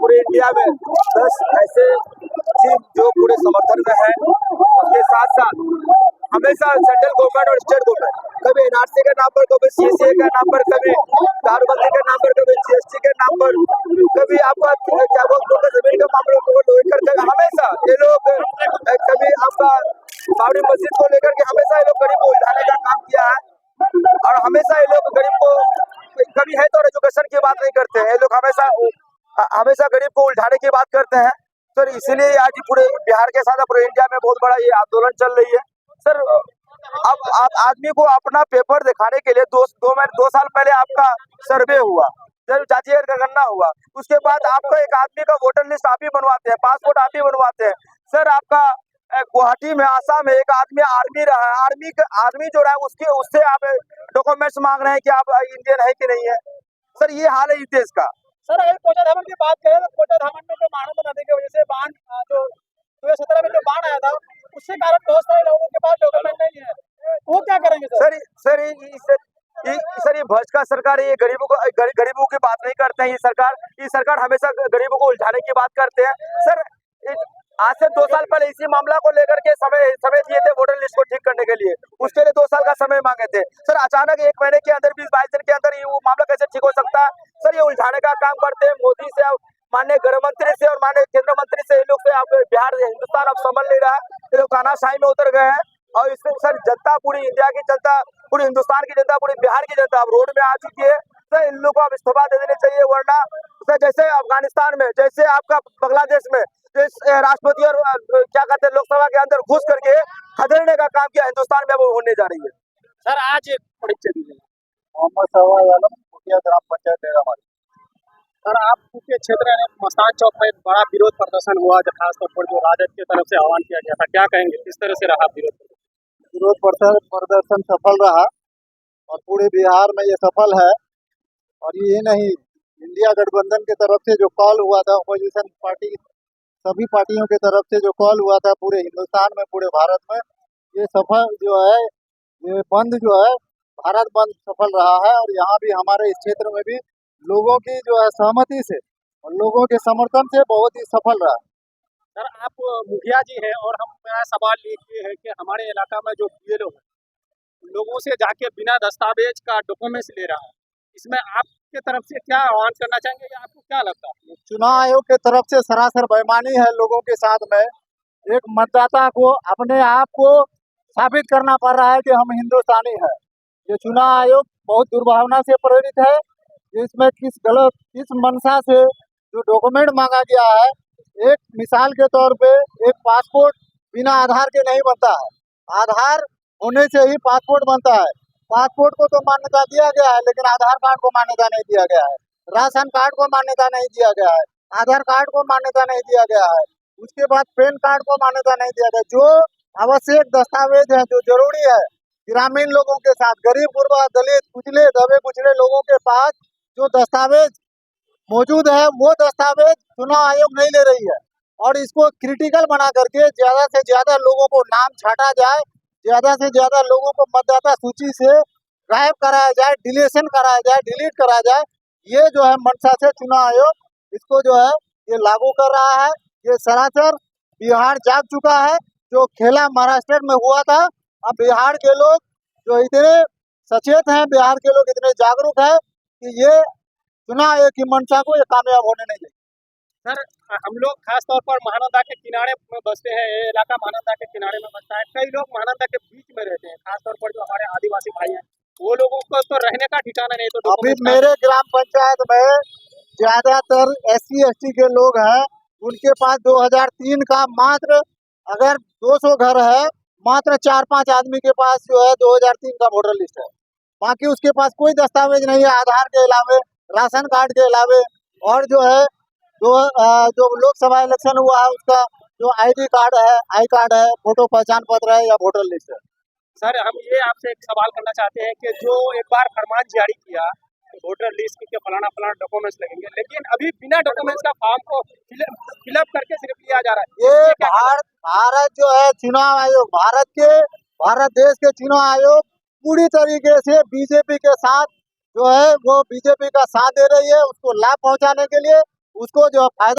पूरे इंडिया में 10 ऐसे चीज जो पूरे समर्थन में है। उसके साथ साथ हमेशा सेंट्रल गवर्नमेंट और स्टेट गवर्नमेंट कभी एनआरसी के नाम पर, कभी सीसीए के नाम पर, कभी दारूबंदी के नाम पर, कभी जीएसटी के नाम पर, कभी आपका क्या बोलते जमीन के मामलों को लेकर के हमेशा ये लोग कभी आपका बाबरी मस्जिद को लेकर के हमेशा ये लोग गरीब को उलझाने का काम किया है। और हमेशा ये लोग गरीब को कभी है तो एजुकेशन की बात नहीं करते हैं, ये लोग हमेशा हमेशा गरीब को उलझाने की बात करते हैं। सर इसीलिए आज पूरे बिहार के साथ पूरे इंडिया में बहुत बड़ा ये आंदोलन चल रही है। सर अब आप आदमी को अपना पेपर दिखाने के लिए दो साल पहले आपका सर्वे हुआ, जातीय जनगणना हुआ, उसके बाद आपका एक आदमी का वोटर लिस्ट आप ही बनवाते हैं, पासपोर्ट आप ही बनवाते हैं। सर आपका गुवाहाटी में, आसाम में एक आदमी आर्मी रहा है, आर्मी जो रहा है उससे आप डॉक्यूमेंट्स मांग रहे हैं कि आप इंडियन है कि नहीं है। सर ये हाल है इस देश का। सर अगर कोटा धामन की बात करें तो कोटा धामन में जो महानंदा नदी की वजह से बाढ़ जो 2017 में जो बाढ़ आया था उसके कारण बहुत सारे लोगों के पास डॉक्यूमेंट नहीं है, वो क्या करेंगे सर? सर ये भाजपा सरकार ये गरीबों की बात नहीं करते हैं। ये सरकार हमेशा गरीबों को उलझाने की बात करते हैं। सर आज से 2 साल पहले इसी मामला को लेकर के समय दिए थे वोटर लिस्ट को ठीक करने के लिए, उसके लिए 2 साल का समय मांगे थे। सर अचानक 1 महीने के अंदर 20-22 दिन के अंदर ये वो मामला कैसे ठीक हो सकता है? सर ये उलझाने का काम करते हैं मोदी से, माननीय गृह मंत्री से और माननीय केंद्र मंत्री से। इन लोग से आप बिहार हिंदुस्तान अब संभल नहीं रहा है, ये लोग तानाशाही में उतर गए हैं। और इससे सर जनता, पूरी इंडिया की जनता, पूरी हिंदुस्तान की जनता, पूरी बिहार की जनता अब रोड में आ चुकी है। सर इन लोगों को अब इस्तीफा दे देने चाहिए, वरना सर जैसे अफगानिस्तान में, जैसे आपका बांग्लादेश में राष्ट्रपति और क्या कहते हैं लोकसभा के अंदर घुस करके खदेड़ने का काम किया, हिंदुस्तान में वो होने जा रही है। सर आज परिचय दीजिए। मोहम्मद शहबाज आलम, मुखिया ग्राम पंचायत डेरामारी। सर आपके क्षेत्र में मस्तान चौक में एक बड़ा विरोध प्रदर्शन हुआ, जो खासतौर पर जो राजद की तरफ से आह्वान किया गया था, क्या कहेंगे, किस तरह से रहा विरोध प्रदर्शन सफल रहा और पूरे बिहार में ये सफल है। और ये नहीं, इंडिया गठबंधन की तरफ से जो कॉल हुआ था, अपोजिशन पार्टी सभी पार्टियों की तरफ से जो कॉल हुआ था पूरे हिंदुस्तान में, पूरे भारत में, ये सफल जो है, ये बंद जो है, भारत बंद सफल रहा है। और यहाँ भी हमारे इस क्षेत्र में भी लोगों की जो है सहमति से और लोगों के समर्थन से बहुत ही सफल रहा। सर आप मुखिया जी हैं और हम मेरा सवाल ये है कि हमारे इलाका में जो बीएलओ है लोगों से जाके बिना दस्तावेज का डॉक्यूमेंट्स ले रहा है, इसमें आपके तरफ से क्या आह्वान करना चाहेंगे या आपको क्या लगता है? चुनाव आयोग के तरफ से सरासर बेईमानी है लोगों के साथ में। एक मतदाता को अपने आप को साबित करना पड़ रहा है कि हम हिंदुस्तानी हैं। ये चुनाव आयोग बहुत दुर्भावना से प्रेरित है। इसमें किस मंशा से जो डॉक्यूमेंट मांगा गया है, एक मिसाल के तौर पे एक पासपोर्ट बिना आधार के नहीं बनता है, आधार होने से ही पासपोर्ट बनता है। पासपोर्ट को तो मान्यता दिया गया है, लेकिन आधार कार्ड को मान्यता नहीं दिया गया है, राशन कार्ड को मान्यता नहीं दिया गया है, आधार कार्ड को मान्यता नहीं दिया गया है, उसके बाद पैन कार्ड को मान्यता नहीं दिया गया। जो आवश्यक दस्तावेज है, जो जरूरी है ग्रामीण लोगों के साथ, गरीब गुरबा, दलित, कुचले, दबे कुचले लोगों के पास जो दस्तावेज मौजूद है, वो दस्तावेज चुनाव आयोग नहीं ले रही है। और इसको क्रिटिकल बना करके ज्यादा से ज्यादा लोगों को नाम छाटा जाए, ज्यादा से ज्यादा लोगों को मतदाता सूची से गायब कराया जाए, डिलीशन कराया जाए, डिलीट कराया जाए। ये जो है मंशा से चुनाव आयोग इसको जो है ये लागू कर रहा है। ये सरासर बिहार जाग चुका है। जो खेला महाराष्ट्र में हुआ था, अब बिहार के लोग जो इतने सचेत हैं, बिहार के लोग इतने जागरूक हैं कि ये चुनाव आयोग की मंशा को ये कामयाब होने नहीं देंगे। सर हम लोग खास तौर पर महानंदा के किनारे में बसते हैं, ये इलाका महानंदा के किनारे में बसता है। कई लोग महानंदा के बीच में रहते हैं, खास तौर पर जो हमारे आदिवासी भाई हैं, वो लोगों को तो रहने का ठिकाना नहीं। तो अभी मेरे ग्राम पंचायत में ज्यादातर SC/ST के लोग हैं, उनके पास 2003 का मात्र, अगर 200 घर है, मात्र 4-5 आदमी के पास जो है 2003 का वोटर लिस्ट है। बाकी उसके पास कोई दस्तावेज नहीं है, आधार के अलावे, राशन कार्ड के अलावे। और जो है जो लोकसभा इलेक्शन हुआ है उसका जो ID कार्ड है, आई कार्ड है, फोटो पहचान पत्र है या वोटर लिस्ट है। सर हम ये आपसे एक सवाल करना चाहते हैं कि जो एक बार फरमान जारी किया वोटर लिस्ट के फलाना डॉक्यूमेंट्स लगेंगे, लेकिन अभी बिना डॉक्यूमेंट्स का फॉर्म को फिलअप करके सिर्फ लिया जा रहा है। ये भारत जो है चुनाव आयोग, भारत देश के चुनाव आयोग पूरी तरीके से बीजेपी के साथ जो है वो बीजेपी का साथ दे रही है, उसको लाभ पहुंचाने के लिए उसको जो फायदा